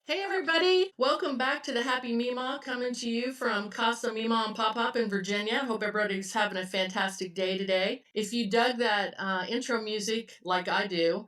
Hey everybody! Welcome back to the Happy Mima, coming to you from Casa Mima and Pop Pop in Virginia. Hope everybody's having a fantastic day today. If you dug that intro music like I do,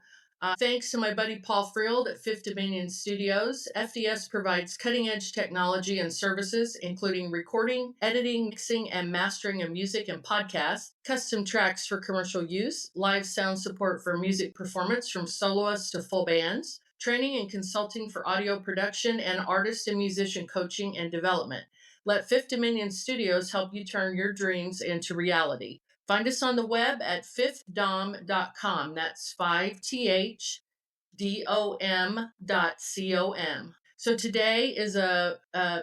thanks to my buddy Paul Frield at Fifth Dominion Studios. FDS provides cutting-edge technology and services, including recording, editing, mixing, and mastering of music and podcasts, custom tracks for commercial use, live sound support for music performance from soloists to full bands, training and consulting for audio production, and artist and musician coaching and development. Let Fifth Dominion Studios help you turn your dreams into reality. Find us on the web at fifthdom.com. That's 5thdom.com. So today is a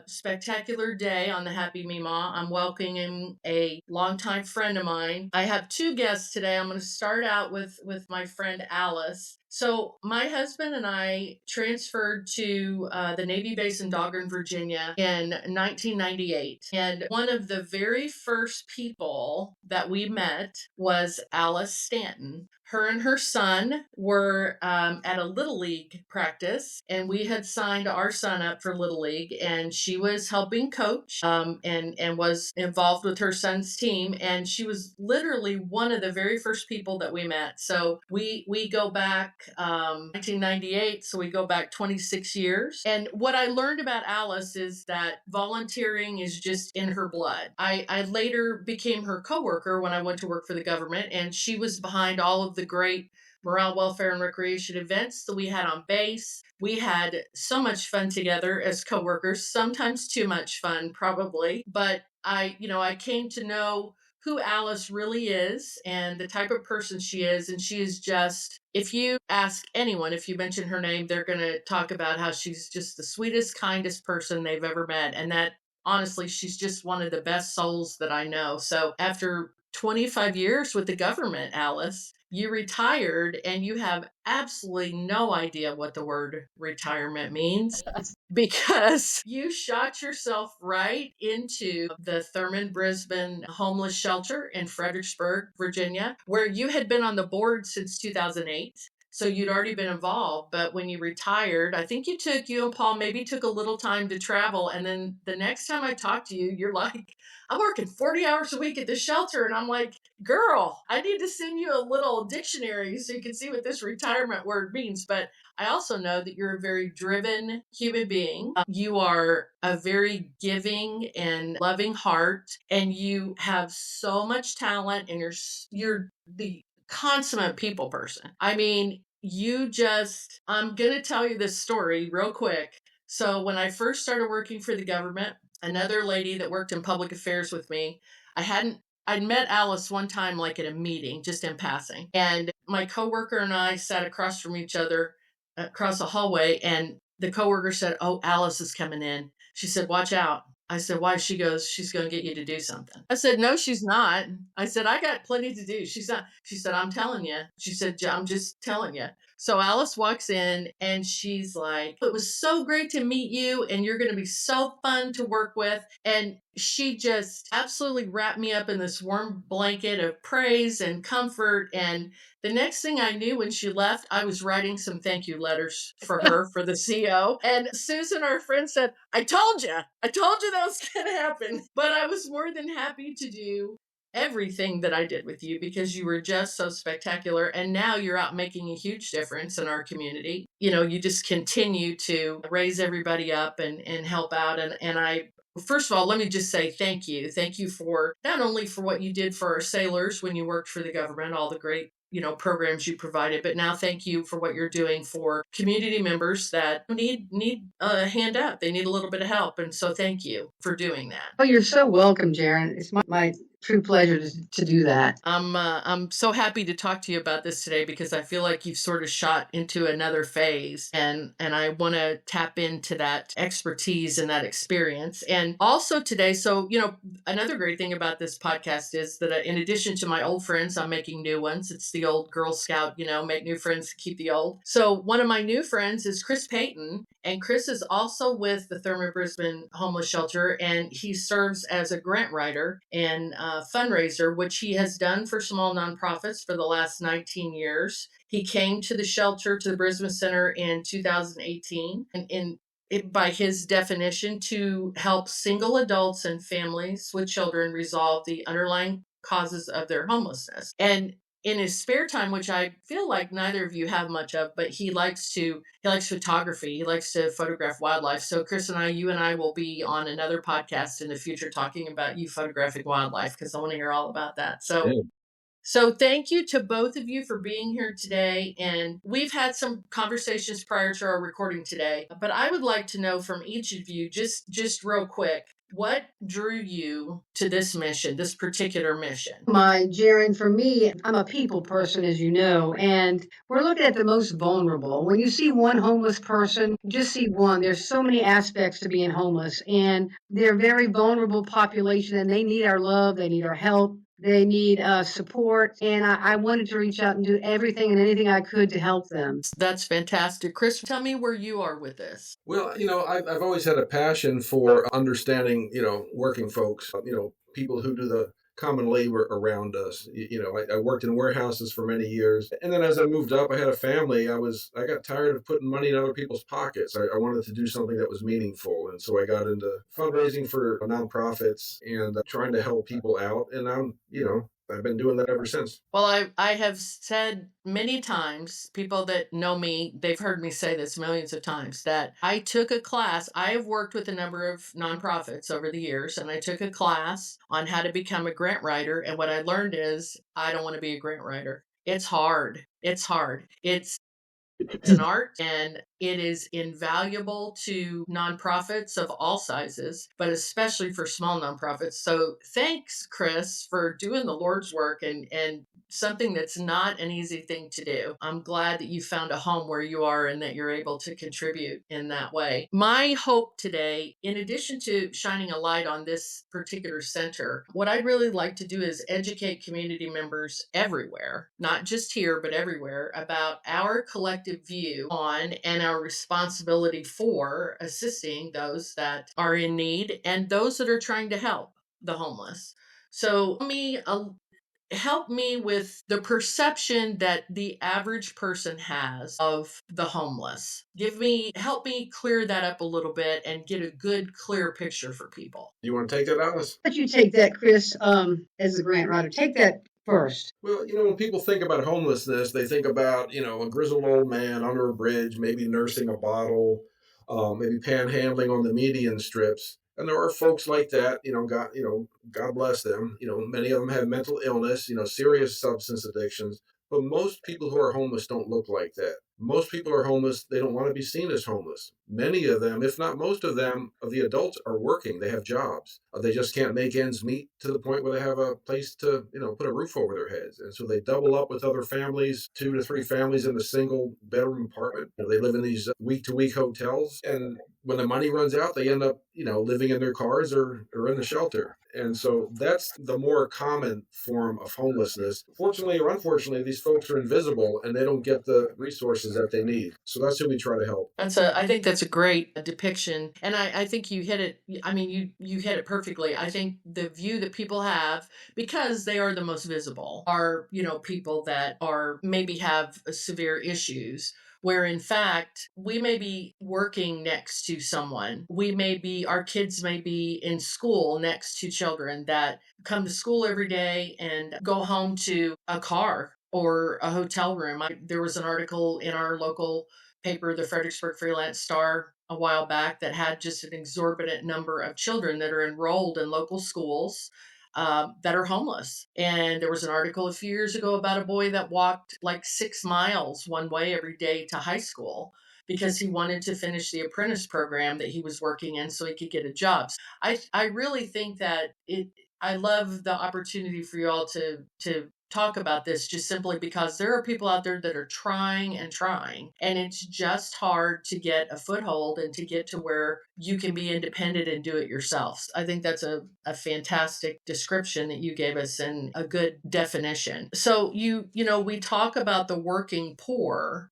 spectacular day on the Happy Mima. I'm welcoming a longtime friend of mine. I have two guests today. I'm going to start out with my friend Alice. So my husband and I transferred to the Navy base in Dahlgren, Virginia in 1998. And one of the very first people that we met was Alice Stanton. Her and her son were at a Little League practice, and we had signed our son up for Little League, and she was helping coach and was involved with her son's team, and she was literally one of the very first people that we met. So we go back 1998, so we go back 26 years. And what I learned about Alice is that volunteering is just in her blood. I later became her coworker when I went to work for the government, and she was behind all of the great morale, welfare, and recreation events that we had on base. We had so much fun together as coworkers, sometimes too much fun, probably. But I came to know who Alice really is and the type of person she is. And she is just, if you ask anyone, if you mention her name, they're going to talk about how she's just the sweetest, kindest person they've ever met. And that, honestly, she's just one of the best souls that I know. So after 25 years with the government, Alice, you retired and you have absolutely no idea what the word retirement means because you shot yourself right into the Thurman Brisbane homeless shelter in Fredericksburg, Virginia, where you had been on the board since 2008. So you'd already been involved, but when you retired, I think you and Paul maybe took a little time to travel. And then the next time I talked to you, you're like, I'm working 40 hours a week at the shelter. And I'm like, girl, I need to send you a little dictionary so you can see what this retirement word means. But I also know that you're a very driven human being. You are a very giving and loving heart, and you have so much talent, and you're the consummate people person. I mean, I'm going to tell you this story real quick. So when I first started working for the government, another lady that worked in public affairs with me, I'd met Alice one time, like at a meeting, just in passing. And my coworker and I sat across from each other across a hallway, and the coworker said, "Oh, Alice is coming in." She said, "Watch out." I said, "Why?" She goes, "She's going to get you to do something." I said, "No, she's not." I said, "I got plenty to do." She's not. She said, "I'm telling you." She said, "I'm just telling you." So Alice walks in and she's like, "It was so great to meet you, and you're going to be so fun to work with." And she just absolutely wrapped me up in this warm blanket of praise and comfort. And the next thing I knew, when she left, I was writing some thank you letters for her for the CO. And Susan, our friend, said, I told you that was going to happen." But I was more than happy to do everything that I did with you because you were just so spectacular. And now you're out making a huge difference in our community. You just continue to raise everybody up and help out. And I, first of all, let me just say thank you. Thank you for not only for what you did for our sailors when you worked for the government, all the great programs you provided, but now thank you for what you're doing for community members that need a hand up. They need a little bit of help. And so thank you for doing that. Oh, you're so welcome, Jaren. It's my true pleasure to do that. I'm so happy to talk to you about this today because I feel like you've sort of shot into another phase, and I want to tap into that expertise and that experience. And also today, so another great thing about this podcast is that in addition to my old friends, I'm making new ones. It's the old Girl Scout, make new friends, keep the old. So one of my new friends is Chris Payton, and Chris is also with the Thurman Brisbane Homeless Shelter, and he serves as a grant writer and fundraiser, which he has done for small nonprofits for the last 19 years. He came to the shelter, to the Brisbane Center in 2018. And by his definition, to help single adults and families with children resolve the underlying causes of their homelessness. And in his spare time, which I feel like neither of you have much of, but he likes photography. He likes to photograph wildlife. So Chris and I, you and I will be on another podcast in the future talking about you photographing wildlife, because I want to hear all about that. Yeah. So thank you to both of you for being here today. And we've had some conversations prior to our recording today, but I would like to know from each of you, just real quick, what drew you to this mission, this particular mission? My Jaren, for me, I'm a people person, as you know, and we're looking at the most vulnerable. When you see one homeless person, just see one. There's so many aspects to being homeless, and they're a very vulnerable population, and they need our love, they need our help. They need support, and I wanted to reach out and do everything and anything I could to help them. That's fantastic. Chris, tell me where you are with this. Well, I've always had a passion for understanding, working folks, people who do the common labor around us. I worked in warehouses for many years. And then as I moved up, I had a family. I got tired of putting money in other people's pockets. I wanted to do something that was meaningful. And so I got into fundraising for nonprofits and trying to help people out. And I've been doing that ever since. Well, I have said many times, people that know me, they've heard me say this millions of times, that I took a class. I have worked with a number of nonprofits over the years, and I took a class on how to become a grant writer. And what I learned is I don't want to be a grant writer. It's hard. It's hard. It's an art, and it is invaluable to nonprofits of all sizes, but especially for small nonprofits. So thanks, Chris, for doing the Lord's work and something that's not an easy thing to do. I'm glad that you found a home where you are and that you're able to contribute in that way. My hope today, in addition to shining a light on this particular center, what I'd really like to do is educate community members everywhere, not just here, but everywhere, about our collective view on and our responsibility for assisting those that are in need and those that are trying to help the homeless. So, help me with the perception that the average person has of the homeless. Help me clear that up a little bit and get a good, clear picture for people. You want to take that, Alice? But you take that, Chris, as a grant writer. Take that first. Well, when people think about homelessness, they think about, a grizzled old man under a bridge, maybe nursing a bottle, maybe panhandling on the median strips. And there are folks like that, God bless them. Many of them have mental illness, serious substance addictions. But most people who are homeless don't look like that. Most people who are homeless, they don't want to be seen as homeless. Many of them, if not most of them, of the adults are working. They have jobs. They just can't make ends meet to the point where they have a place to, put a roof over their heads. And so they double up with other families, 2 to 3 families in a single bedroom apartment. They live in these week to week hotels. And when the money runs out, they end up, living in their cars or in the shelter. And so that's the more common form of homelessness. Fortunately or unfortunately, these folks are invisible and they don't get the resources that they need. So that's who we try to help. I think that's a great depiction. And I think you hit it. I mean, you hit it perfectly. I think the view that people have, because they are the most visible, are, people that are maybe have severe issues, where in fact we may be working next to someone. Our kids may be in school next to children that come to school every day and go home to a car or a hotel room. There was an article in our local paper, the Fredericksburg Freelance Star, a while back, that had just an exorbitant number of children that are enrolled in local schools that are homeless. And there was an article a few years ago about a boy that walked like 6 miles one way every day to high school because he wanted to finish the apprentice program that he was working in so he could get a job. I really think that I love the opportunity for you all to talk about this, just simply because there are people out there that are trying and trying, and it's just hard to get a foothold and to get to where you can be independent and do it yourself. I think that's a fantastic description that you gave us and a good definition. So we talk about the working poor,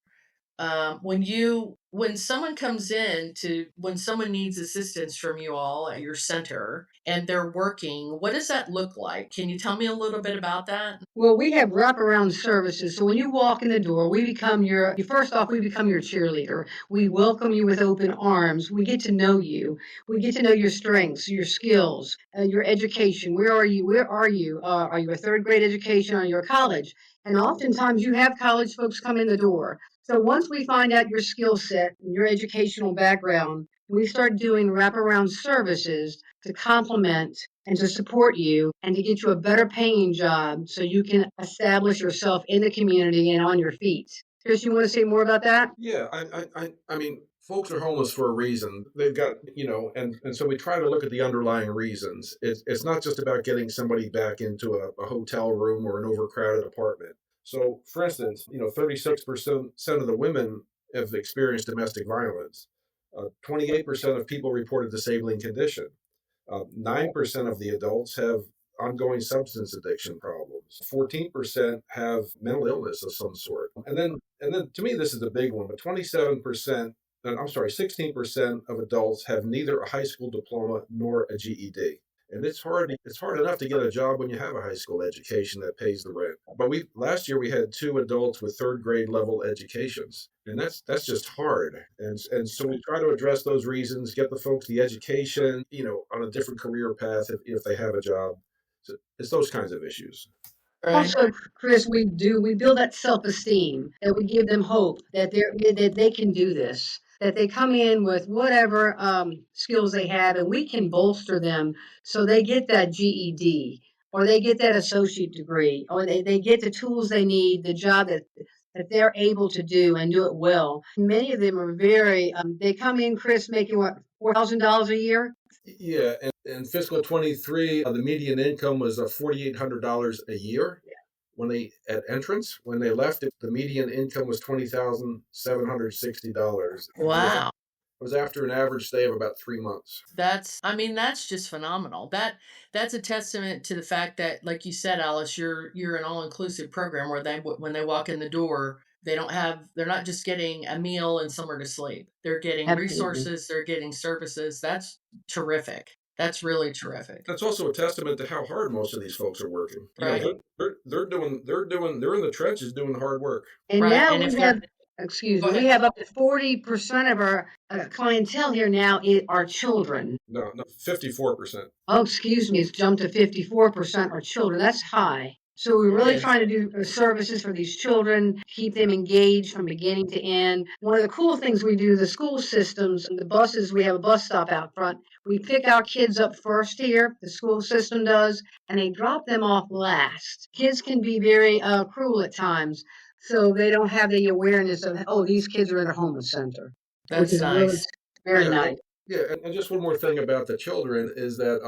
when someone comes in to when someone needs assistance from you all at your center and they're working, what does that look like? Can you tell me a little bit about that? Well, we have wraparound services. So when you walk in the door, we become first off, we become your cheerleader. We welcome you with open arms. We get to know you. We get to know your strengths, your skills, your education. Where are you? Where are you? Are you a third grade education? Are you a college? And oftentimes you have college folks come in the door. So once we find out your skill set and your educational background, we start doing wraparound services to complement and to support you and to get you a better paying job so you can establish yourself in the community and on your feet. Chris, you want to say more about that? Yeah, I mean, folks are homeless for a reason. They've got, and so we try to look at the underlying reasons. It's not just about getting somebody back into a hotel room or an overcrowded apartment. So, for instance, 36% of the women have experienced domestic violence. 28% of people report a disabling condition. 9% of the adults have ongoing substance addiction problems. 14% have mental illness of some sort. And then to me, this is a big one, but 27%, I'm sorry, 16% of adults have neither a high school diploma nor a GED. And it's hard enough to get a job when you have a high school education that pays the rent. But we last year we had two adults with third grade level educations. And that's just hard. And so we try to address those reasons, get the folks the education, on a different career path if they have a job. So it's those kinds of issues. Right. Also, Chris, we build that self-esteem, that we give them hope that they can do this, that they come in with whatever skills they have, and we can bolster them so they get that GED or they get that associate degree or they get the tools they need, the job that they're able to do and do it well. Many of them are they come in, Chris, making what, $4,000 a year? Yeah, and in fiscal 23, the median income was $4,800 a year when they at entrance. When they left, the median income was $20,760. Wow. It was after an average stay of about 3 months. I mean, that's just phenomenal. That's a testament to the fact that, like you said, Alice, you're an all-inclusive program where when they walk in the door, they're not just getting a meal and somewhere to sleep. They're getting Absolutely. resources, they're getting services. That's terrific. That's really terrific. That's also a testament to how hard most of these folks are working. Right. They're in the trenches doing the hard work. And Right. now And we if have, they're excuse Go me, we ahead. have up to 40% of our clientele here now are children. No, no, 54%. Oh, excuse me, it's jumped to 54% are children. That's high. So we're It really is. trying to do services for these children, keep them engaged from beginning to end. One of the cool things we do, the school systems and the buses, we have a bus stop out front. We pick our kids up first here, the school system does, and they drop them off last. Kids can be very cruel at times, so they don't have the awareness of, oh, these kids are in a homeless center, which That's is really nice. very Yeah, nice. yeah, and just one more thing about the children is that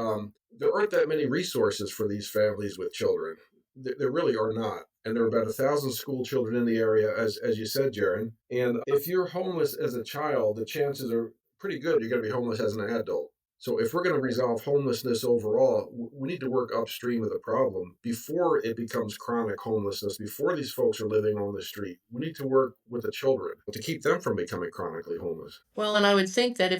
there aren't that many resources for these families with children. There really are not, and there are about 1,000 school children in the area, as you said, Jaron. And if you're homeless as a child, the chances are pretty good you're going to be homeless as an adult. So if we're going to resolve homelessness overall, we need to work upstream of the problem before it becomes chronic homelessness, before these folks are living on the street. We need to work with the children to keep them from becoming chronically homeless. Well, and I would think that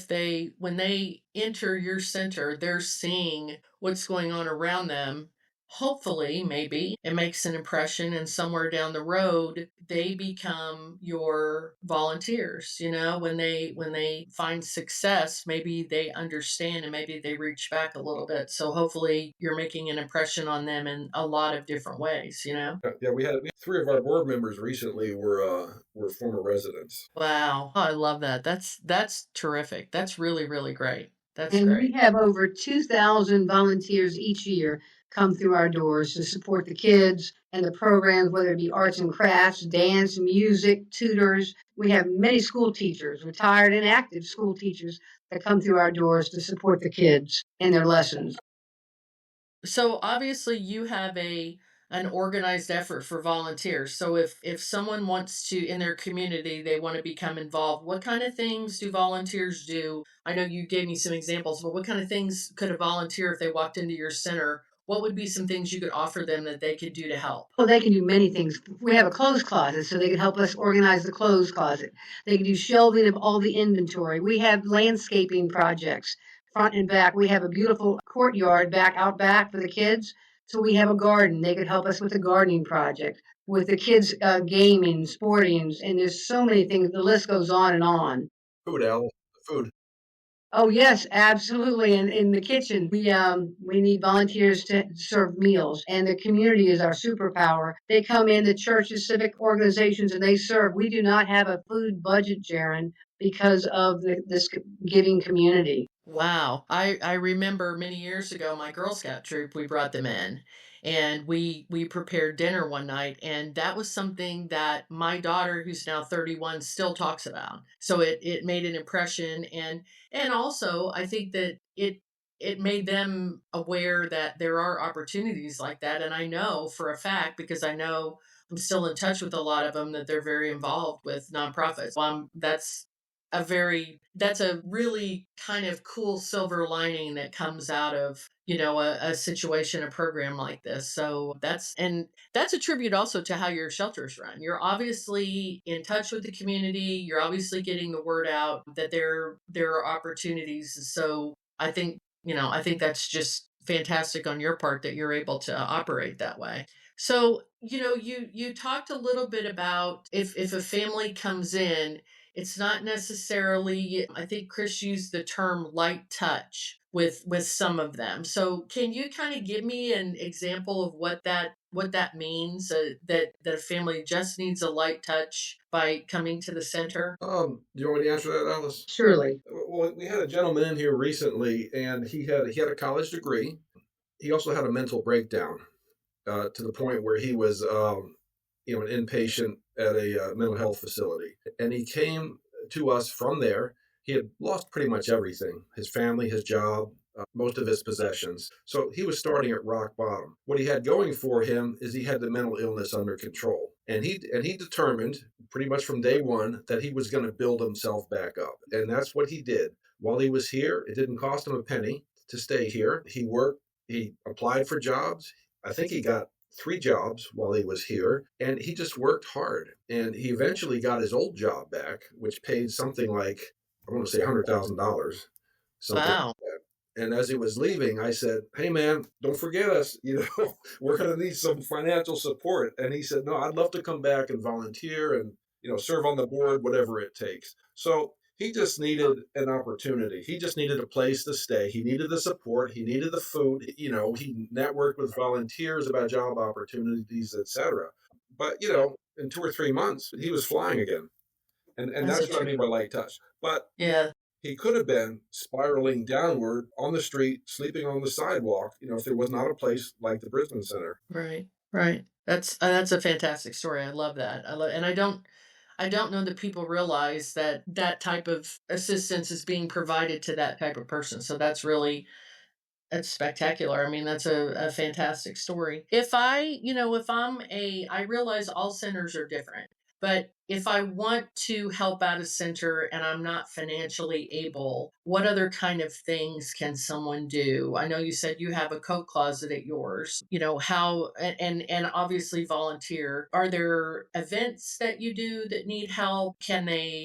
when they enter your center, they're seeing what's going on around them. Hopefully, maybe it makes an impression, and somewhere down the road, they become your volunteers. When they find success, maybe they understand and maybe they reach back a little bit. So hopefully, you're making an impression on them in a lot of different ways. Yeah, we had three of our board members recently were former residents. Wow, I love that. That's terrific. That's really really great. That's And we great. have over 2,000 volunteers each year come through our doors to support the kids and the programs, whether it be arts and crafts, dance, music, tutors. We have many school teachers, retired and active school teachers, that come through our doors to support the kids in their lessons. So obviously you have an organized effort for volunteers. So if someone wants to in their community they want to become involved, what kind of things do volunteers do? I know you gave me some examples, but what kind of things could a volunteer if they walked into your center? what would be some things you could offer them that they could do to help? Well, they can do many things. We have a clothes closet, so they can help us organize the clothes closet. They can do shelving of all the inventory. We have landscaping projects, front and back. We have a beautiful courtyard out back for the kids. So we have a garden. They could help us with the gardening project, with the kids gaming, sporting, and there's so many things. The list goes on and on. Food, Al. Food. Oh yes, absolutely. And in the kitchen, we need volunteers to serve meals, and the community is our superpower. They come in, the churches, civic organizations, and they serve. We do not have a food budget, Jaron, because of this giving community. Wow. I remember many years ago, my Girl Scout troop, we brought them in and we prepared dinner one night, and that was something that my daughter, who's now 31, still talks about. So it made an impression, and also I think that it made them aware that there are opportunities like that. And I know for a fact, because I know I'm still in touch with a lot of them, that they're very involved with nonprofits. That's a really kind of cool silver lining that comes out of, a situation, a program like this. So that's a tribute also to how your shelters run. You're obviously in touch with the community. You're obviously getting the word out that there are opportunities. So I think that's just fantastic on your part that you're able to operate that way. So, you talked a little bit about if a family comes in, it's not necessarily, I think Chris used the term light touch with some of them. So, can you kind of give me an example of what that means, that a family just needs a light touch by coming to the center? Do you want me to answer that, Alice? Surely. Well, we had a gentleman in here recently, and he had a college degree. He also had a mental breakdown to the point where he was, an inpatient at a mental health facility. And he came to us from there. He had lost pretty much everything: his family, his job, most of his possessions. So he was starting at rock bottom. What he had going for him is he had the mental illness under control. And he determined pretty much from day one that he was going to build himself back up. And that's what he did. While he was here, it didn't cost him a penny to stay here. He worked, he applied for jobs. I think he got 3 jobs while he was here, and he just worked hard. And he eventually got his old job back, which paid something like, I want to say $100,000, something Wow. like that. And as he was leaving, I said, "Hey, man, don't forget us. We're going to need some financial support." And he said, "No, I'd love to come back and volunteer and serve on the board, whatever it takes." So he just needed an opportunity. He just needed a place to stay. He needed the support. He needed the food. He networked with volunteers about job opportunities, etc. But in 2 or 3 months, he was flying again, and That's a that's what I trip. mean by light touch. But Yeah. he could have been spiraling downward on the street, sleeping on the sidewalk, if there was not a place like the Brisbane Center. Right, right. That's a fantastic story. I love that. And I don't know that people realize that that type of assistance is being provided to that type of person. So that's spectacular. I mean, that's a fantastic story. I realize all centers are different, but if I want to help out a center and I'm not financially able, what other kind of things can someone do? I know you said you have a coat closet at yours. How, and obviously volunteer. Are there events that you do that need help?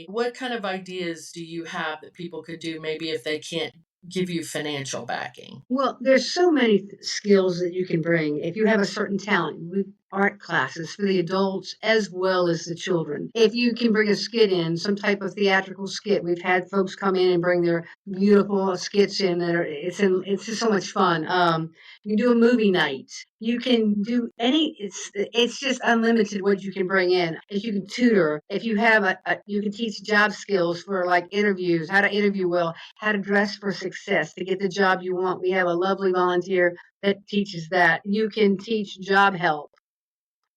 What kind of ideas do you have that people could do maybe if they can't give you financial backing? Well, there's so many skills that you can bring if you have a certain talent. We art classes for the adults as well as the children. If you can bring a skit in, some type of theatrical skit, we've had folks come in and bring their beautiful skits in that are it's just so much fun. You can do a movie night. You can do it's just unlimited what you can bring in. If you can tutor, if you have you can teach job skills for like interviews, how to interview well, how to dress for success to get the job you want. We have a lovely volunteer that teaches that. You can teach job help.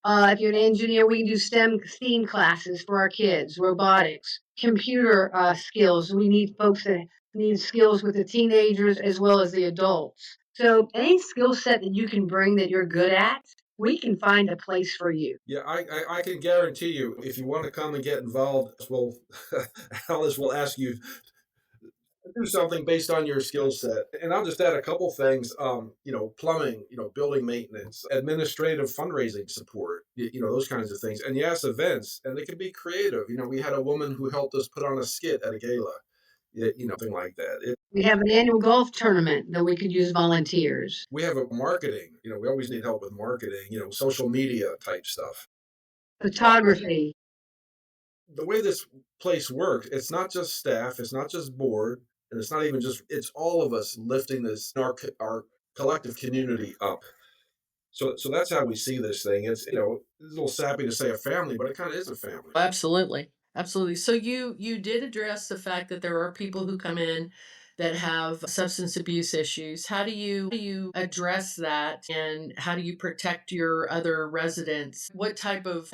If you're an engineer, we can do STEAM classes for our kids, robotics, computer skills. We need folks that need skills with the teenagers as well as the adults. So any skill set that you can bring that you're good at, we can find a place for you. Yeah, I can guarantee you, if you want to come and get involved, well, Alice will ask you do something based on your skill set. And I'll just add a couple things. Plumbing, building maintenance, administrative fundraising support, those kinds of things. And yes, events, and they can be creative. We had a woman who helped us put on a skit at a gala, thing like that. We have an annual golf tournament that we could use volunteers. We have a marketing, we always need help with marketing, social media type stuff. Photography. The way this place works, it's not just staff, it's not just board, and it's not even just, it's all of us lifting our collective community up. So that's how we see this thing. It's a little sappy to say a family, but it kind of is a family. Absolutely. Absolutely. So you did address the fact that there are people who come in that have substance abuse issues. How do you address that, and how do you protect your other residents? What type of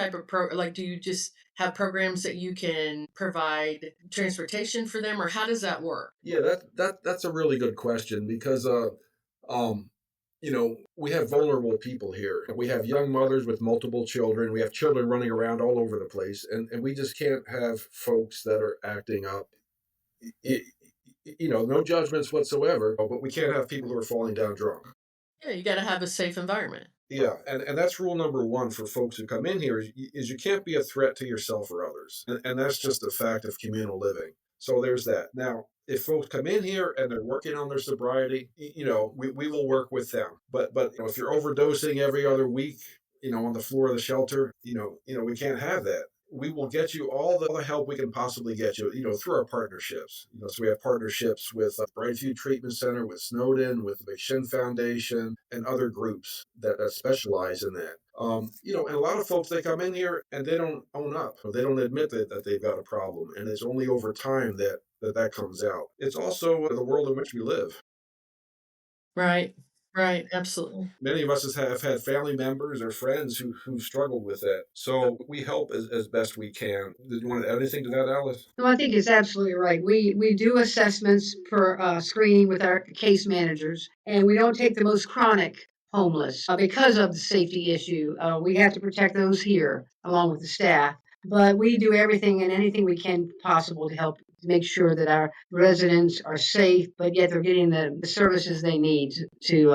like, do you just have programs that you can provide transportation for them, or how does that work? Yeah, that's a really good question because um we have vulnerable people here. We have young mothers with multiple children. We have children running around all over the place, and we just can't have folks that are acting up. I- no judgments whatsoever, but we can't have people who are falling down drunk. Yeah, you got to have a safe environment. Yeah, and that's rule number one for folks who come in here is you can't be a threat to yourself or others, and that's just a fact of communal living. So there's that. Now, if folks come in here and they're working on their sobriety, we will work with them. But if you're overdosing every other week, on the floor of the shelter, we can't have that. We will get you all the help we can possibly get you, through our partnerships. So we have partnerships with Brightview Treatment Center, with Snowden, with the McShin Foundation, and other groups that specialize in that. And a lot of folks, they come in here and they don't own up. They don't admit that they've got a problem. And it's only over time that comes out. It's also the world in which we live. Right. Right. Absolutely. Many of us have had family members or friends who struggled with that. So we help as best we can. Did you want to add anything to that, Alice? No, I think it's absolutely right. We do assessments for screening with our case managers, and we don't take the most chronic homeless because of the safety issue. We have to protect those here along with the staff. But we do everything and anything we can possible to help make sure that our residents are safe, but yet they're getting the services they need to.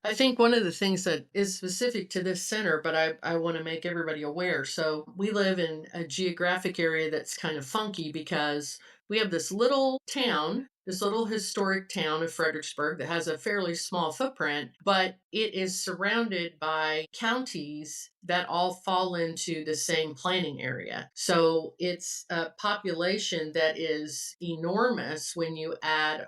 I think one of the things that is specific to this center, but I want to make everybody aware. So we live in a geographic area that's kind of funky because we have this little town, this little historic town of Fredericksburg that has a fairly small footprint, but it is surrounded by counties that all fall into the same planning area. So it's a population that is enormous when you add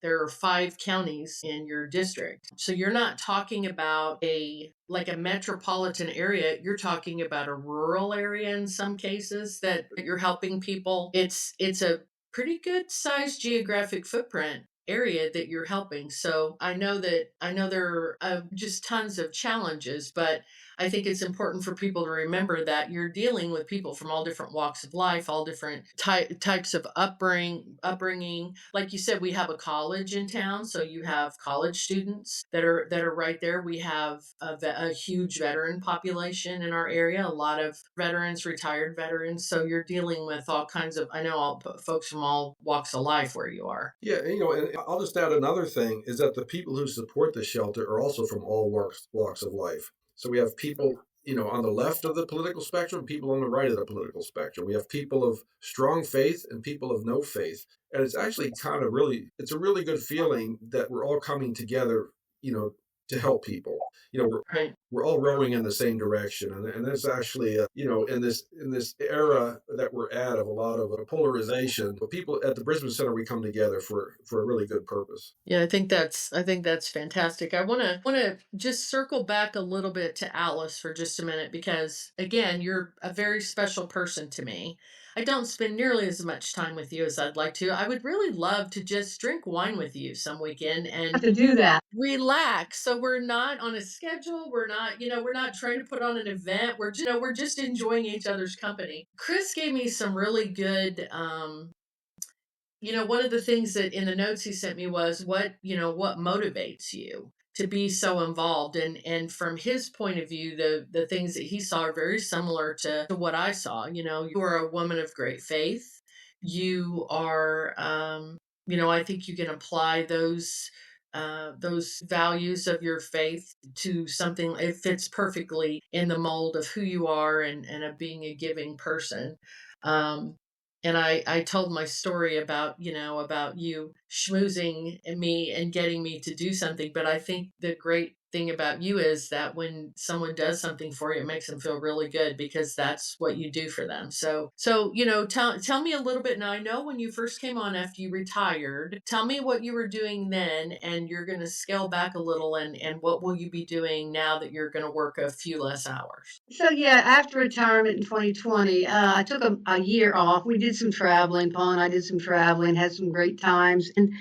there are 5 counties in your district. So you're not talking about a metropolitan area, you're talking about a rural area in some cases that you're helping people. It's a pretty good sized geographic footprint area that you're helping. So I know there are just tons of challenges, but I think it's important for people to remember that you're dealing with people from all different walks of life, all different types of upbringing. Like you said, we have a college in town, so you have college students that are right there. We have a huge veteran population in our area, a lot of veterans, retired veterans. So you're dealing with all kinds of, I know all folks from all walks of life where you are. Yeah, and I'll just add another thing is that the people who support the shelter are also from all walks of life. So we have people, on the left of the political spectrum, people on the right of the political spectrum. We have people of strong faith and people of no faith. And it's actually it's a really good feeling that we're all coming together, to help people. Right. We're all rowing in the same direction, and that's actually, in this era that we're at of a lot of polarization. But people at the Brisbane Center, we come together for a really good purpose. Yeah, I think that's fantastic. I want to just circle back a little bit to Alice for just a minute because again, you're a very special person to me. I don't spend nearly as much time with you as I'd like to. I would really love to just drink wine with you some weekend Have and to do that. relax. So we're not on a schedule. We're not trying to put on an event. We're just enjoying each other's company. Chris gave me some really good one of the things that in the notes he sent me was what motivates you to be so involved, and from his point of view, the things that he saw are very similar to what I saw. You are a woman of great faith. You are I think you can apply those values of your faith to something. It fits perfectly in the mold of who you are, and of being a giving person. Um, and I told my story about, about you schmoozing me and getting me to do something. But I think the great thing about you is that when someone does something for you, it makes them feel really good, because that's what you do for them. So tell me a little bit. Now, I know when you first came on after you retired, tell me what you were doing then, and you're going to scale back a little, and what will you be doing now that you're going to work a few less hours? So yeah, after retirement in 2020, I took a year off. We did some traveling, Paul and I did some traveling, had some great times. And,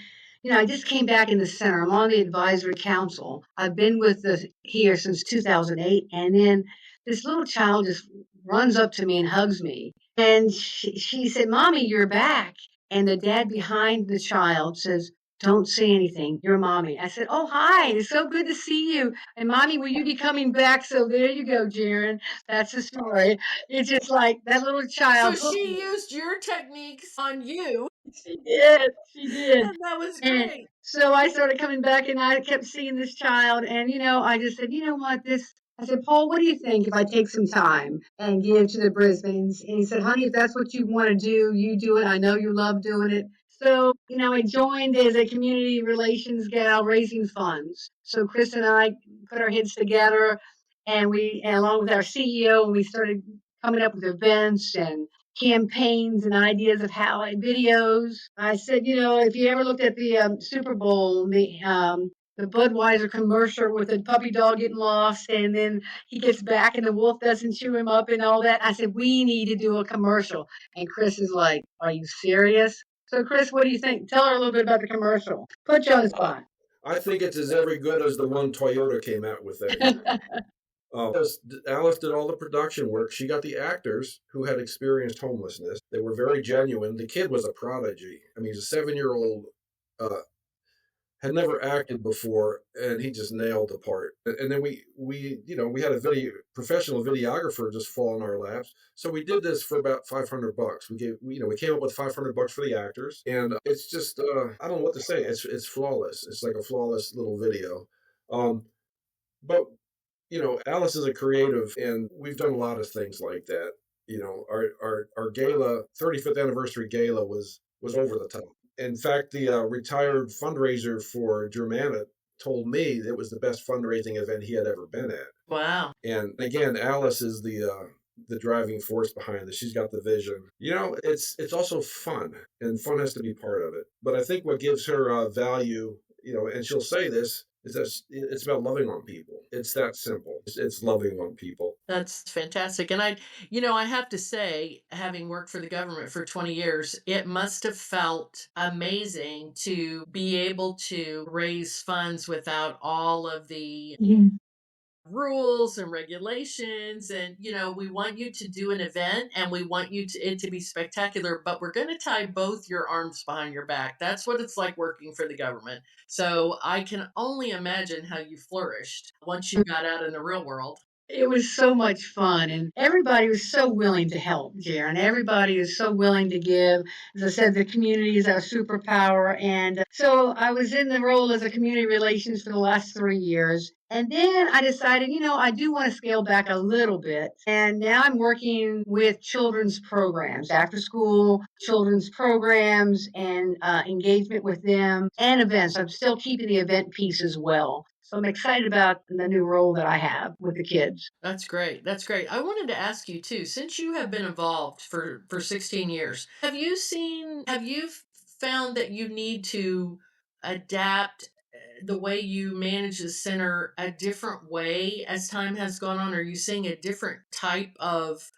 I just came back in the center. I'm on the advisory council. I've been with the here since 2008. And then this little child just runs up to me and hugs me. And she said, Mommy, you're back. And the dad behind the child says, don't say anything. You're mommy. I said, oh, hi. It's so good to see you. And mommy, will you be coming back? So there you go, Jaron. That's the story. It's just like that little So child hooked she me. used your techniques on you, She did. She did. and that was And great. so I started coming back and I kept seeing this child. And, I just said, you know what, I said, Paul, what do you think if I take some time and give to the Brisbanes? And he said, honey, if that's what you want to do, you do it. I know you love doing it. So, I joined as a community relations gal raising funds. So Chris and I put our heads together and along with our CEO, and we started coming up with events and campaigns and ideas of how videos. I said, if you ever looked at the Super Bowl, the Budweiser commercial with the puppy dog getting lost, and then he gets back and the wolf doesn't chew him up and all that. I said, we need to do a commercial. And Chris is like, are you serious? So, Chris, what do you think? Tell her a little bit about the commercial. Put you on the spot. I think it's as every good as the one Toyota came out with that year. Alice did all the production work. She got the actors who had experienced homelessness. They were very genuine. The kid was a prodigy. I mean, he's a 7-year-old, had never acted before, and he just nailed the part. And then we had a professional videographer just fall in our laps. So we did this for about $500. We came up with $500 for the actors, and it's just I don't know what to say. It's flawless. It's like a flawless little video. But Alice is a creative, and we've done a lot of things like that. Our gala, 35th anniversary gala, was over the top. In fact, the retired fundraiser for Germana told me it was the best fundraising event he had ever been at. Wow. And again, Alice is the driving force behind this. She's got the vision. It's also fun, and fun has to be part of it. But I think what gives her value, and she'll say this, is that it's about loving on people. It's that simple. It's loving on people. That's fantastic. And I have to say, having worked for the government for 20 years, it must have felt amazing to be able to raise funds without all of the rules and regulations. And we want you to do an event, and we want it to be spectacular, but we're going to tie both your arms behind your back. That's what it's like working for the government. So I can only imagine how you flourished once you got out in the real world. It was so much fun, and everybody was so willing to help, Jaron. Everybody is so willing to give. As I said, the community is our superpower. And so I was in the role as a community relations for the last 3 years. And then I decided, I do want to scale back a little bit. And now I'm working with children's programs, after school children's programs, and engagement with them and events. I'm still keeping the event piece as well. So I'm excited about the new role that I have with the kids. That's great. That's great. I wanted to ask you too, since you have been involved for 16 years, have you found that you need to adapt the way you manage the center a different way as time has gone on? Are you seeing a different type of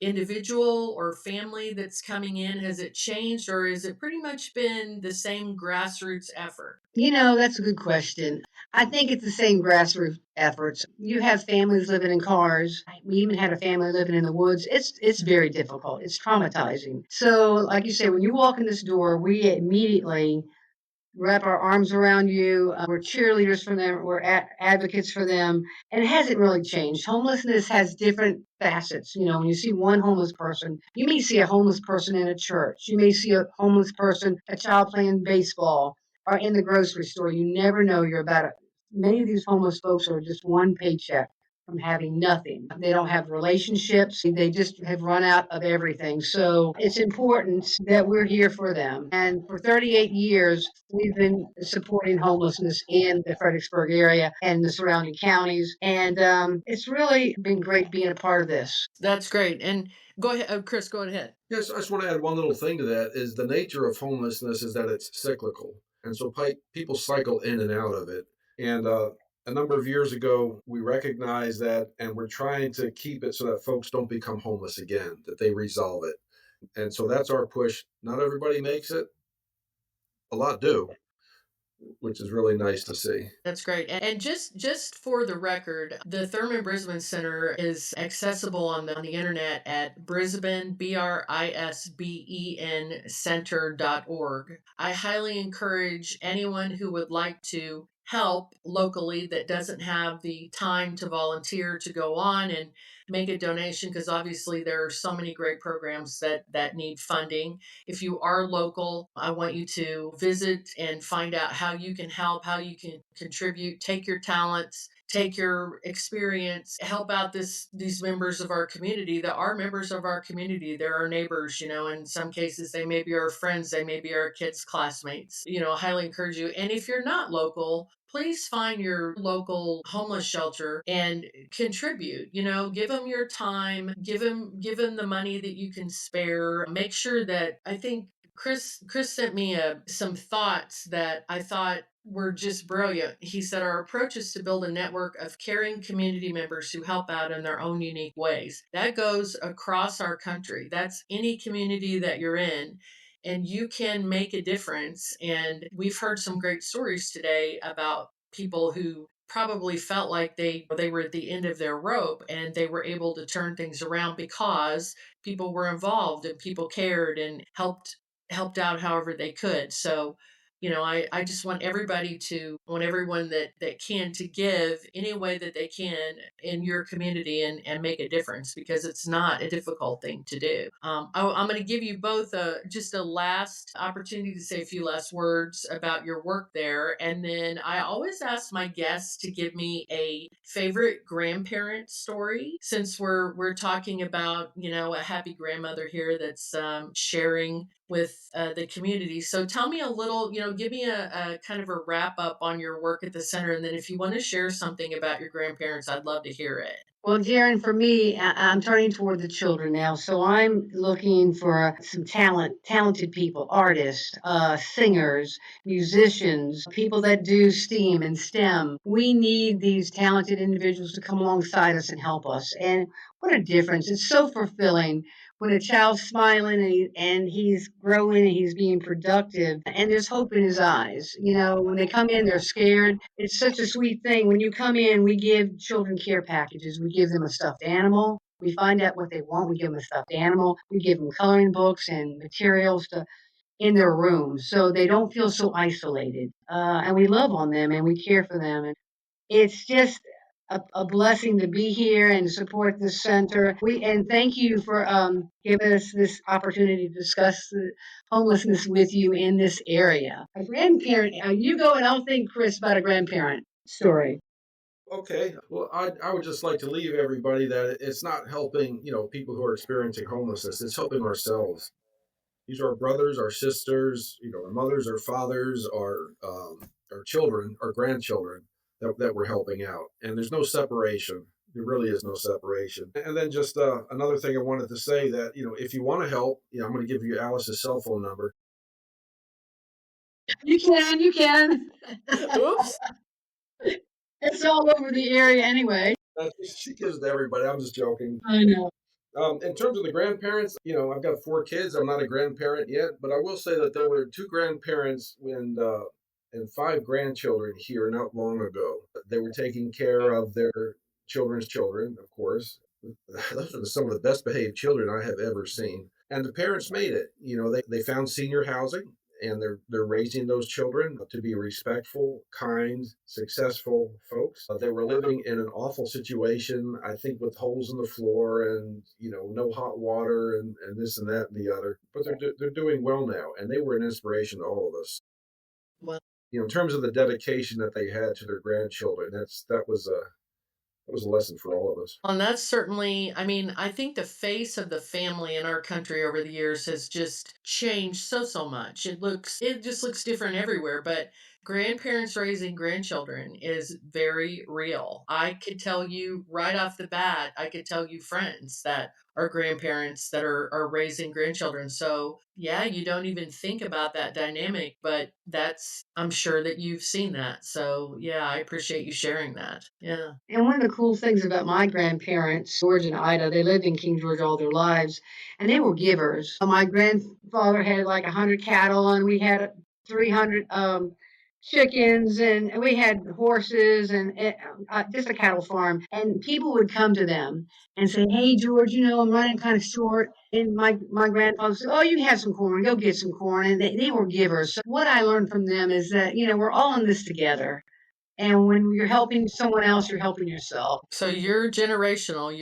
individual or family that's coming in? Has it changed, or has it pretty much been the same grassroots effort? That's a good question. I think it's the same grassroots efforts. You have families living in cars. We even had a family living in the woods. It's very difficult. It's traumatizing. So, like you say, when you walk in this door, we immediately wrap our arms around you. We're cheerleaders for them. We're advocates for them. And it hasn't really changed. Homelessness has different facets. You know, when you see one homeless person, you may see a homeless person in a church. You may see a homeless person, a child playing baseball, or in the grocery store. You never know you're about it. Many of these homeless folks are just one paycheck from having nothing. They don't have relationships. They just have run out of everything. So it's important that we're here for them. And for 38 years, we've been supporting homelessness in the Fredericksburg area and the surrounding counties. And it's really been great being a part of this. That's great. And go ahead, Chris, go ahead. Yes, I just want to add one little thing to that is the nature of homelessness is that it's cyclical. And so people cycle in and out of it. And a number of years ago, we recognized that and we're trying to keep it so that folks don't become homeless again, that they resolve it. And so that's our push. Not everybody makes it, a lot do, which is really nice to see. That's great. And just for the record, the Thurman Brisbane Center is accessible on the internet at Brisbane, BRISBEN center.org. I highly encourage anyone who would like to help locally that doesn't have the time to volunteer to go on and make a donation, because obviously there are so many great programs that need funding. If you are local, I want you to visit and find out how you can help, how you can contribute, take your talents, take your experience, help out these members of our community that are members of our community. They're our neighbors, you know, in some cases they may be our friends, they may be our kids' classmates. You know, I highly encourage you. And if you're not local, please find your local homeless shelter and contribute. You know, give them your time, give them the money that you can spare. Make sure that, I think Chris sent me some thoughts that I thought were just brilliant. He said our approach is to build a network of caring community members who help out in their own unique ways. That goes across our country. That's any community that you're in, and you can make a difference. And we've heard some great stories today about people who probably felt like they were at the end of their rope, and they were able to turn things around because people were involved and people cared and helped out however they could. So, you know, I just want everybody to, want everyone that can, to give any way that they can in your community and make a difference, because it's not a difficult thing to do. I'm going to give you both just a last opportunity to say a few last words about your work there. And then I always ask my guests to give me a favorite grandparent story, since we're talking about, you know, a happy grandmother here that's sharing with the community. So tell me a little, you know, give me a kind of a wrap up on your work at the center. And then if you want to share something about your grandparents, I'd love to hear it. Well, Darren, for me, I'm turning toward the children now, so I'm looking for some talented people, artists, singers, musicians, people that do STEAM and STEM. We need these talented individuals to come alongside us and help us. And what a difference! It's so fulfilling when a child's smiling and he's growing and he's being productive and there's hope in his eyes. You know, when they come in, they're scared. It's such a sweet thing. When you come in, we give children care packages. We give them a stuffed animal. We find out what they want. We give them a stuffed animal. We give them coloring books and materials to in their rooms so they don't feel so isolated. And we love on them and we care for them. And it's just a blessing to be here and support this center. And thank you for giving us this opportunity to discuss the homelessness with you in this area. A grandparent, you go and I'll think, Chris, about a grandparent story. Okay. Well, I would just like to leave everybody that it's not helping, people who are experiencing homelessness. It's helping ourselves. These are our brothers, our sisters, our mothers, our fathers, our children, our grandchildren that we're helping out. And there's no separation. There really is no separation. And then just another thing I wanted to say that, if you want to help, I'm going to give you Alice's cell phone number. You can. Oops. It's all over the area anyway. She gives it to everybody. I'm just joking. I know. In terms of the grandparents, I've got 4 kids. I'm not a grandparent yet, but I will say that there were 2 grandparents and 5 grandchildren here not long ago. They were taking care of their children's children, of course. Those are some of the best behaved children I have ever seen. And the parents made it. They found senior housing and they're raising those children to be respectful, kind, successful folks. They were living in an awful situation, I think, with holes in the floor and no hot water and this and that and the other. But they're doing well now, and they were an inspiration to all of us. Well, In terms of the dedication that they had to their grandchildren, that was a lesson for all of us. and that's certainly, I mean, I think the face of the family in our country over the years has just changed so much. It just looks different everywhere, but grandparents raising grandchildren is very real. I could tell you right off the bat, I could tell you friends that are grandparents that are raising grandchildren. So, yeah, you don't even think about that dynamic, but I'm sure that you've seen that. So, yeah, I appreciate you sharing that. Yeah. And one of the cool things about my grandparents, George and Ida, they lived in King George all their lives, and they were givers. My grandfather had like 100 cattle, and we had 300 chickens, and we had horses, and just a cattle farm. And people would come to them and say, "Hey, George, I'm running kind of short." And my grandfather said, "Oh, you have some corn. Go get some corn." And they were givers. So what I learned from them is that we're all in this together. And when you're helping someone else, you're helping yourself. So you're generational.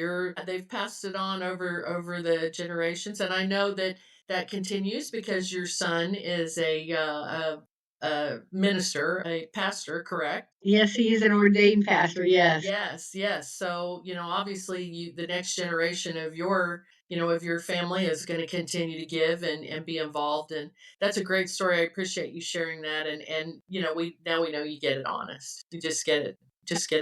They've passed it on over the generations, and I know that that continues because your son is a minister, a pastor, correct? Yes, he is an ordained pastor. Yes. Yes, yes. So, obviously the next generation of your family is going to continue to give and be involved. And that's a great story. I appreciate you sharing that. And, we know you get it honest. You just get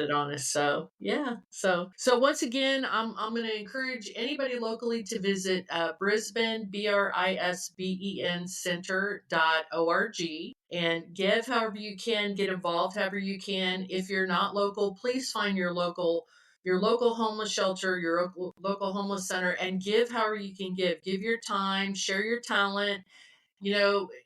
it honest. So yeah. So once again, I'm going to encourage anybody locally to visit Brisbane, BRISBEN Center.org and give however you can, get involved however you can. If you're not local, please find your local homeless shelter, your local homeless center, and give however you can give. Give your time, share your talent,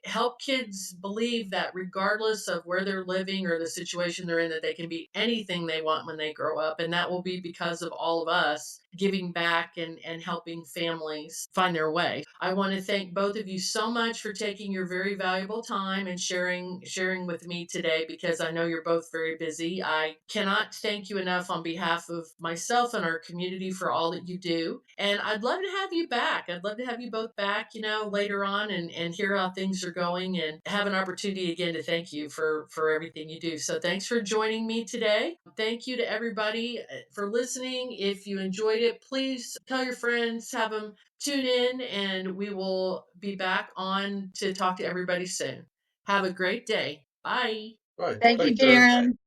help kids believe that regardless of where they're living or the situation they're in, that they can be anything they want when they grow up. And that will be because of all of us giving back and helping families find their way. I want to thank both of you so much for taking your very valuable time and sharing with me today because I know you're both very busy. I cannot thank you enough on behalf of myself and our community for all that you do. And I'd love to have you back. I'd love to have you both back, later on and hear how things are going and have an opportunity again to thank you for everything you do. So thanks for joining me today. Thank you to everybody for listening. If you enjoyed it, please tell your friends, have them tune in, and we will be back on to talk to everybody soon. Have a great day. Bye. Bye. Thank you, Thanks, Darren. Darren.